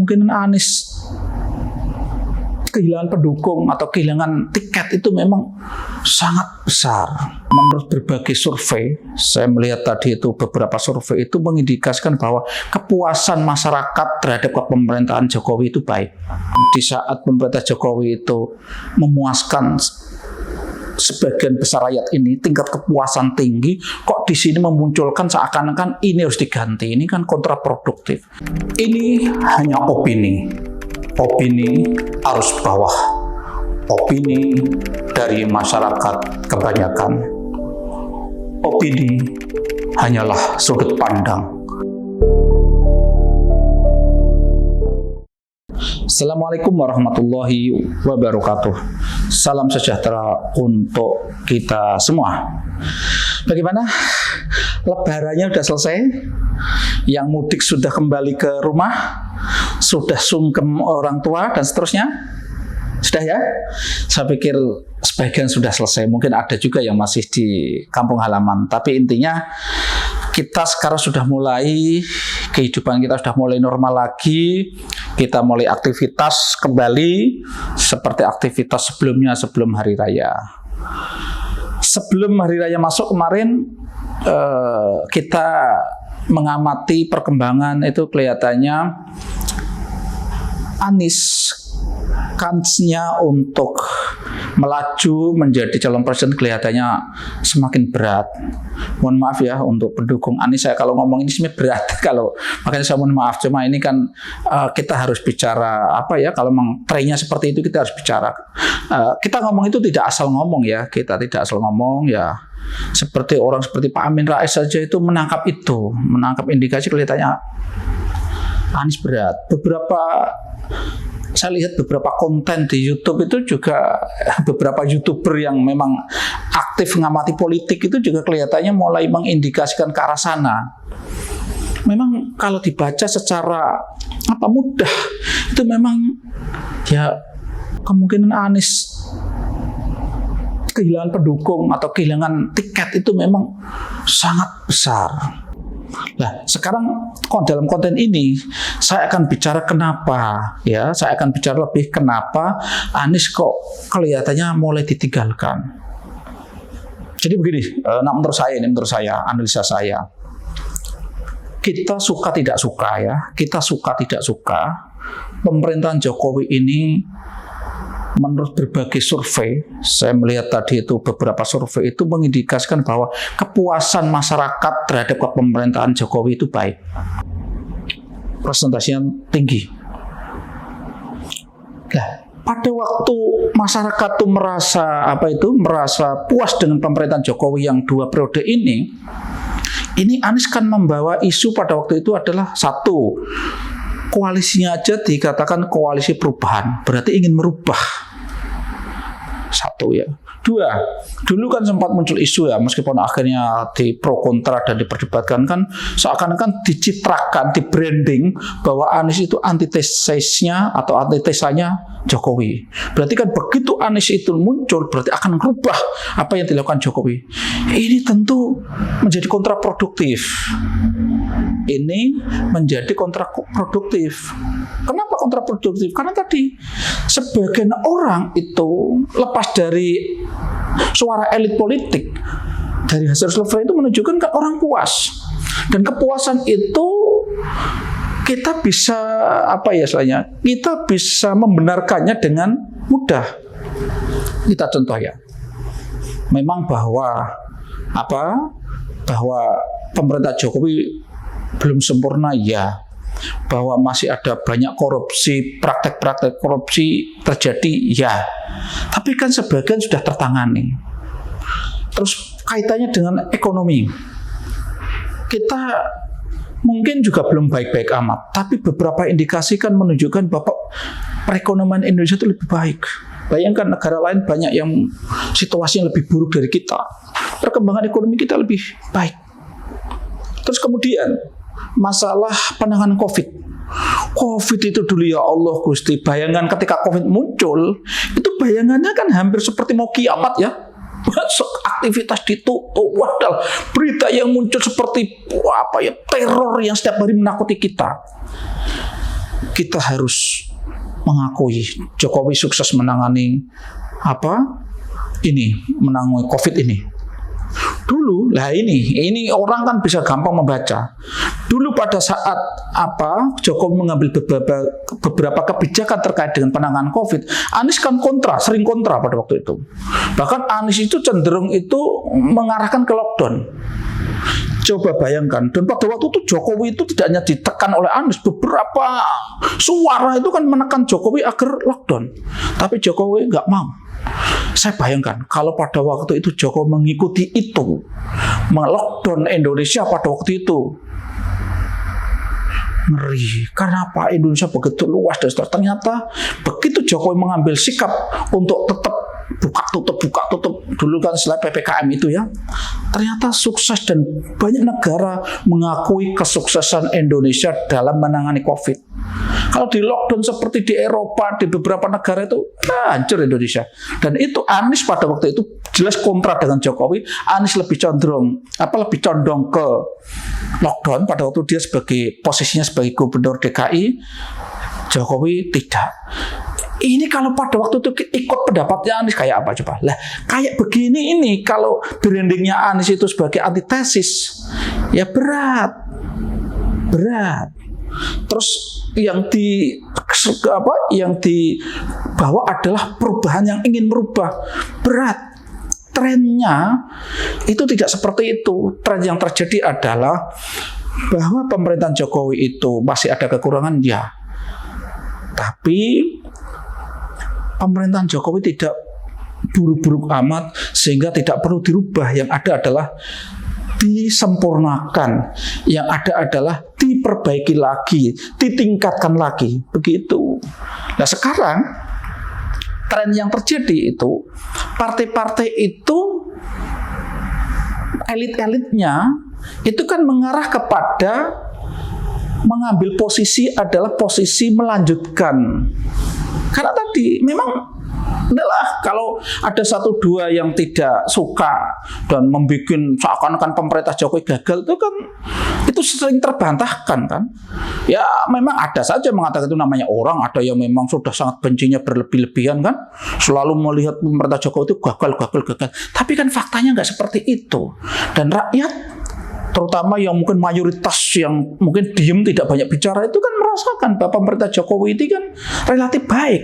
kemungkinan Anies kehilangan pendukung atau kehilangan tiket itu memang sangat besar. Menurut berbagai survei, saya melihat tadi itu beberapa survei itu mengindikasikan bahwa kepuasan masyarakat terhadap pemerintahan Jokowi itu baik. Di saat pemerintah Jokowi itu memuaskan sebagian besar rakyat ini, tingkat kepuasan tinggi, kok di sini memunculkan seakan-akan ini harus diganti. Ini kan kontraproduktif. Ini hanya opini arus bawah, opini dari masyarakat kebanyakan. Opini hanyalah sudut pandang. Assalamualaikum warahmatullahi wabarakatuh. Salam sejahtera untuk kita semua. Bagaimana? Lebarannya sudah selesai? Yang mudik sudah kembali ke rumah? Sudah sungkem orang tua dan seterusnya? Sudah ya? Saya pikir sebagian sudah selesai. Mungkin ada juga yang masih di kampung halaman. Tapi intinya kita sekarang sudah mulai, kehidupan kita sudah mulai normal lagi. Kita mulai aktivitas kembali seperti aktivitas sebelumnya sebelum hari raya. Sebelum hari raya masuk kemarin, kita mengamati perkembangan itu kelihatannya Anies kansnya untuk melaju menjadi calon presiden kelihatannya semakin berat. Mohon maaf ya untuk pendukung Anies, saya kalau ngomong ini sebenarnya berat makanya saya mohon maaf. Cuma ini kan kita harus bicara kalau memang trennya seperti itu kita harus bicara. Kita ngomong itu tidak asal ngomong ya, seperti orang seperti Pak Amin Rais saja itu menangkap indikasi kelihatannya Anies berat. Saya lihat beberapa konten di YouTube itu juga beberapa YouTuber yang memang aktif mengamati politik itu juga kelihatannya mulai mengindikasikan ke arah sana. Memang kalau dibaca secara mudah itu memang ya kemungkinan Anies kehilangan pendukung atau kehilangan tiket itu memang sangat besar. Nah, sekarang dalam konten ini saya akan bicara kenapa Anies kok kelihatannya mulai ditinggalkan. Jadi begini, menurut saya, analisa saya, kita suka tidak suka pemerintahan Jokowi ini. Menurut berbagai survei, saya melihat tadi itu beberapa survei itu mengindikasikan bahwa kepuasan masyarakat terhadap pemerintahan Jokowi itu baik. Presentasinya tinggi. Nah, pada waktu masyarakat itu merasa puas dengan pemerintahan Jokowi yang 2 periode ini Anies kan membawa isu pada waktu itu adalah satu, koalisinya aja dikatakan koalisi perubahan, berarti ingin merubah. Satu ya. 2, dulu kan sempat muncul isu ya, meskipun akhirnya di pro kontra dan diperdebatkan kan seakan-akan dicitrakan, di branding bahwa Anies itu antitesanya Jokowi. Berarti kan begitu Anies itu muncul berarti akan merubah apa yang dilakukan Jokowi. Ini tentu menjadi kontraproduktif. Kenapa kontraproduktif? Karena tadi sebagian orang itu lepas dari suara elit politik, dari hasil survei itu menunjukkan ke orang puas. Dan kepuasan itu kita bisa kita bisa membenarkannya dengan mudah. Kita contoh ya. Memang bahwa pemerintah Jokowi belum sempurna ya, bahwa masih ada banyak korupsi, praktek-praktek korupsi terjadi ya, tapi kan sebagian sudah tertangani. Terus kaitannya dengan ekonomi, kita mungkin juga belum baik-baik amat, tapi beberapa indikasi kan menunjukkan bahwa perekonomian Indonesia itu lebih baik. Bayangkan negara lain banyak yang situasinya lebih buruk dari kita, perkembangan ekonomi kita lebih baik. Terus kemudian masalah penanganan COVID itu dulu ya Allah Gusti, bayangan ketika COVID muncul itu bayangannya kan hampir seperti mau kiamat ya. Aktivitas ditutup, padahal berita yang muncul seperti teror yang setiap hari menakuti kita. kita harus mengakui Jokowi sukses menangani menangani COVID ini. Dulu, ini orang kan bisa gampang membaca. Dulu pada saat Jokowi mengambil beberapa kebijakan terkait dengan penanganan COVID, Anies kan sering kontra pada waktu itu. Bahkan Anies itu cenderung itu mengarahkan ke lockdown. Coba bayangkan, dan pada waktu itu Jokowi itu tidak hanya ditekan oleh Anies, beberapa suara itu kan menekan Jokowi agar lockdown. Tapi Jokowi nggak mau. Saya bayangkan kalau pada waktu itu Jokowi mengikuti itu, melockdown Indonesia pada waktu itu, ngeri. Karena Indonesia begitu luas dan ternyata begitu Jokowi mengambil sikap untuk tetap buka tutup dulu kan setelah PPKM itu ya, ternyata sukses dan banyak negara mengakui kesuksesan Indonesia dalam menangani COVID. Kalau di lockdown seperti di Eropa, di beberapa negara itu hancur Indonesia. Dan itu Anies pada waktu itu jelas kontra dengan Jokowi. Anies lebih condong ke lockdown pada waktu dia posisinya sebagai gubernur DKI. Jokowi tidak. Ini kalau pada waktu itu ikut pendapatnya Anies kayak apa coba? Lah, kayak begini ini kalau brandingnya Anies itu sebagai antitesis, ya berat. Terus yang dibawa adalah perubahan yang ingin merubah, berat. Trennya itu tidak seperti itu. Tren yang terjadi adalah bahwa pemerintahan Jokowi itu masih ada kekurangan, ya. Tapi pemerintahan Jokowi tidak buruk-buruk amat sehingga tidak perlu dirubah. Yang ada adalah disempurnakan. Yang ada adalah diperbaiki lagi, ditingkatkan lagi. Begitu. Nah sekarang tren yang terjadi itu partai-partai itu elit-elitnya itu kan mengarah kepada mengambil posisi adalah posisi melanjutkan. Karena tadi memang adalah kalau ada 1-2 yang tidak suka dan membuat seakan-akan pemerintah Jokowi gagal itu sering terbantahkan kan. Ya memang ada saja mengatakan itu namanya orang, ada yang memang sudah sangat bencinya berlebih-lebihan kan, selalu melihat pemerintah Jokowi itu gagal. Tapi kan faktanya nggak seperti itu. Dan rakyat terutama yang mungkin mayoritas yang mungkin diem tidak banyak bicara itu kan merasakan bahwa pemerintah Jokowi ini kan relatif baik.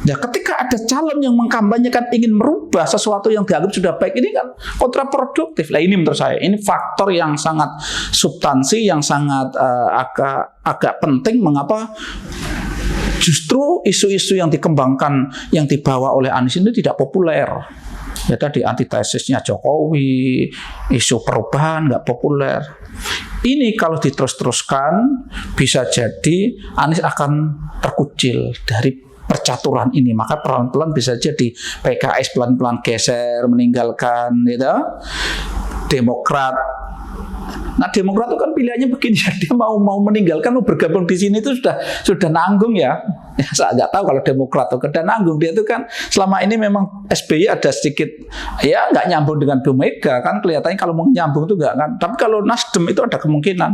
Ya ketika ada calon yang mengkampanyekan ingin merubah sesuatu yang dianggap sudah baik ini kan kontraproduktif. Lah ini menurut saya ini faktor yang sangat substansi yang sangat agak penting mengapa justru isu-isu yang dikembangkan yang dibawa oleh Anies ini tidak populer. Ya tadi antitesisnya Jokowi, isu perubahan nggak populer. Ini kalau diterus-teruskan bisa jadi Anies akan terkucil dari percaturan ini. Maka pelan-pelan bisa jadi PKS pelan-pelan geser meninggalkan Demokrat. Nah Demokrat itu kan pilihannya begini ya, dia mau meninggalkan, mau bergabung di sini itu sudah nanggung ya. Saya nggak tahu kalau Demokrat itu sudah nanggung, dia itu kan selama ini memang SBY ada sedikit ya nggak nyambung dengan Bu Mega kan, kelihatannya kalau mau nyambung itu nggak kan. Tapi kalau Nasdem itu ada kemungkinan.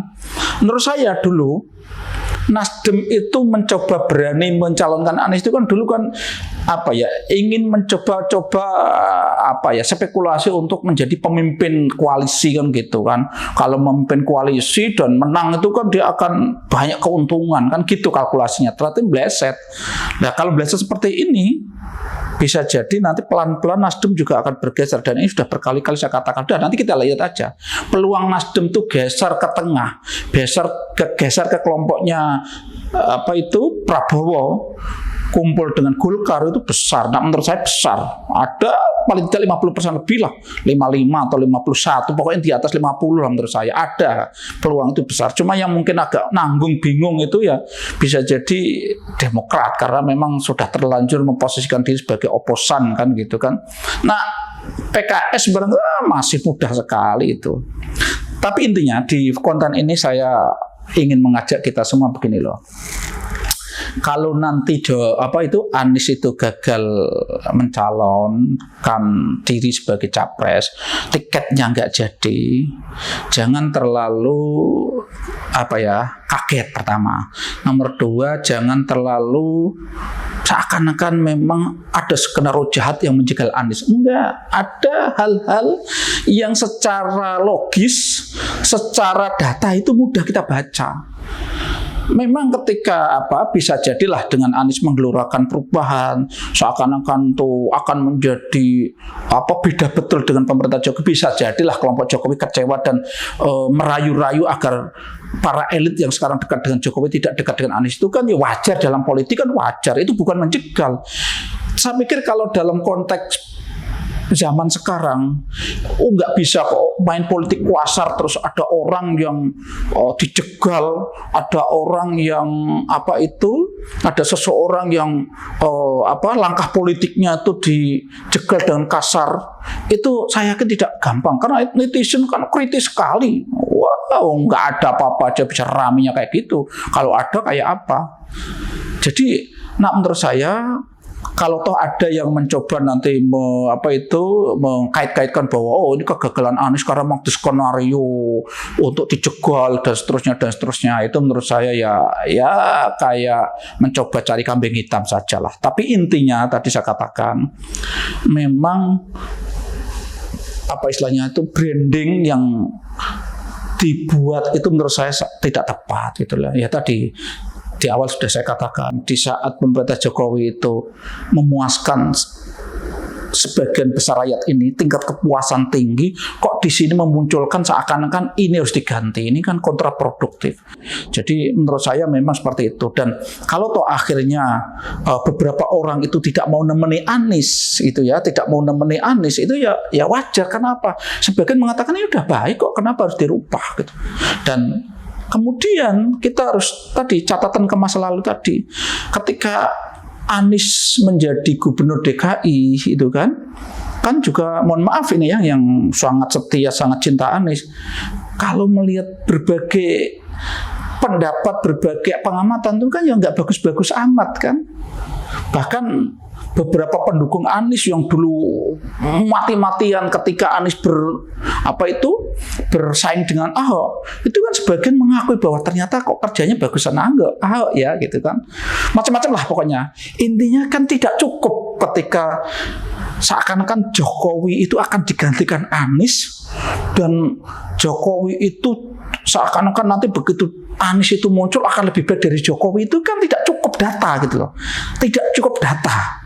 Menurut saya dulu Nasdem itu mencoba berani mencalonkan Anies itu kan dulu kan ingin mencoba-coba spekulasi untuk menjadi pemimpin koalisi kan gitu kan. Kalau memimpin koalisi dan menang itu kan dia akan banyak keuntungan kan gitu kalkulasinya. Ternyata meleset. Nah kalau meleset seperti ini bisa jadi nanti pelan-pelan Nasdem juga akan bergeser, dan ini sudah berkali-kali saya katakan. Nanti kita lihat aja peluang Nasdem tuh geser ke tengah, geser ke kelompoknya Prabowo, kumpul dengan Golkar itu besar. Nah menurut saya besar, ada paling tidak 50% lebih lah, 55 atau 51, pokoknya di atas 50 lah menurut saya. Ada peluang itu besar. Cuma yang mungkin agak nanggung bingung itu ya bisa jadi Demokrat, karena memang sudah terlanjur memposisikan diri sebagai oposan kan gitu kan. Nah PKS sebenarnya masih mudah sekali itu. Tapi intinya di konten ini saya ingin mengajak kita semua begini loh. Kalau nanti Anies itu gagal mencalonkan diri sebagai capres, tiketnya nggak jadi, jangan terlalu kaget pertama. Nomor dua, jangan terlalu seakan-akan memang ada skenario jahat yang menjegal Anies. Enggak, ada hal-hal yang secara logis, secara data itu mudah kita baca. Memang ketika bisa jadilah dengan Anies menggelurakan perubahan, seakan-akan tuh akan menjadi beda betul dengan pemerintah Jokowi, bisa jadilah kelompok Jokowi kecewa dan merayu-rayu agar para elit yang sekarang dekat dengan Jokowi tidak dekat dengan Anies. Itu kan ya wajar, dalam politik kan wajar, itu bukan menjegal. Saya pikir kalau dalam konteks zaman sekarang, nggak bisa kok main politik kuasar terus ada orang yang dijegal, ada orang yang ada seseorang yang langkah politiknya itu dijegal dengan kasar. Itu saya yakin tidak gampang karena netizen kan kritis sekali. Wow, nggak ada apa-apa aja bisa raminya kayak gitu. Kalau ada kayak apa? Jadi, menurut saya, kalau toh ada yang mencoba nanti mengkait-kaitkan bahwa ini kegagalan Anies karena memang skenario untuk dijegal dan seterusnya, itu menurut saya ya kayak mencoba cari kambing hitam sajalah. Tapi intinya tadi saya katakan memang istilahnya itu branding yang dibuat itu menurut saya tidak tepat itulah. Ya tadi di awal sudah saya katakan, di saat pemerintah Jokowi itu memuaskan sebagian besar rakyat ini, tingkat kepuasan tinggi, kok di sini memunculkan seakan-akan ini harus diganti, ini kan kontraproduktif. Jadi menurut saya memang seperti itu. Dan kalau toh akhirnya beberapa orang itu tidak mau nemeni Anies, itu ya wajar. Kenapa? Sebagian mengatakan ini udah baik kok, kenapa harus dirubah gitu. Dan kemudian kita harus catatan ke masa lalu tadi, ketika Anies menjadi gubernur DKI itu kan juga mohon maaf ini yang sangat setia, sangat cinta Anies. Kalau melihat berbagai pendapat, berbagai pengamatan itu kan ya nggak bagus-bagus amat kan. Bahkan beberapa pendukung Anies yang dulu mati-matian ketika Anies bersaing dengan Ahok, itu kan sebagian mengakui bahwa ternyata kok kerjanya bagusan Ahok ya gitu kan. Macam-macam lah pokoknya. Intinya kan tidak cukup ketika seakan-akan Jokowi itu akan digantikan Anies, dan Jokowi itu seakan-akan nanti begitu Anies itu muncul akan lebih baik dari Jokowi. Itu kan tidak cukup data gitu loh. Tidak cukup data.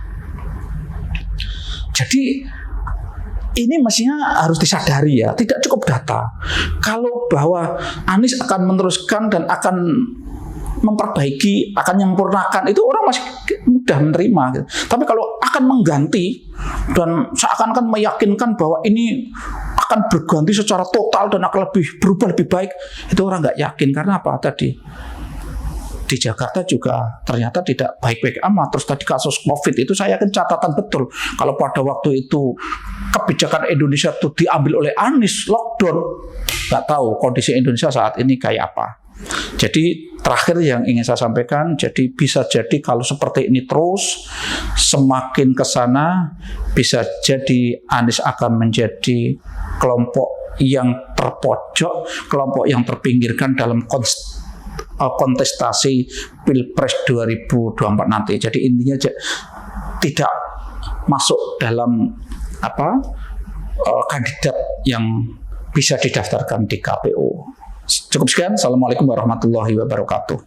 Jadi ini mestinya harus disadari ya, tidak cukup data. Kalau bahwa Anies akan meneruskan dan akan memperbaiki, akan menyempurnakan, itu orang masih mudah menerima gitu. Tapi kalau akan mengganti dan seakan-akan meyakinkan bahwa ini akan berganti secara total dan akan berubah lebih baik, itu orang nggak yakin. Karena apa tadi? Di Jakarta juga ternyata tidak baik-baik amat. Terus tadi kasus COVID itu saya yakin catatan betul. Kalau pada waktu itu kebijakan Indonesia itu diambil oleh Anies, lockdown, nggak tahu kondisi Indonesia saat ini kayak apa. Jadi terakhir yang ingin saya sampaikan, jadi bisa jadi kalau seperti ini terus semakin ke sana, bisa jadi Anies akan menjadi kelompok yang terpojok, kelompok yang terpinggirkan dalam kontestasi Pilpres 2024 nanti. Jadi intinya tidak masuk dalam kandidat yang bisa didaftarkan di KPU. Cukup sekian. Assalamualaikum warahmatullahi wabarakatuh.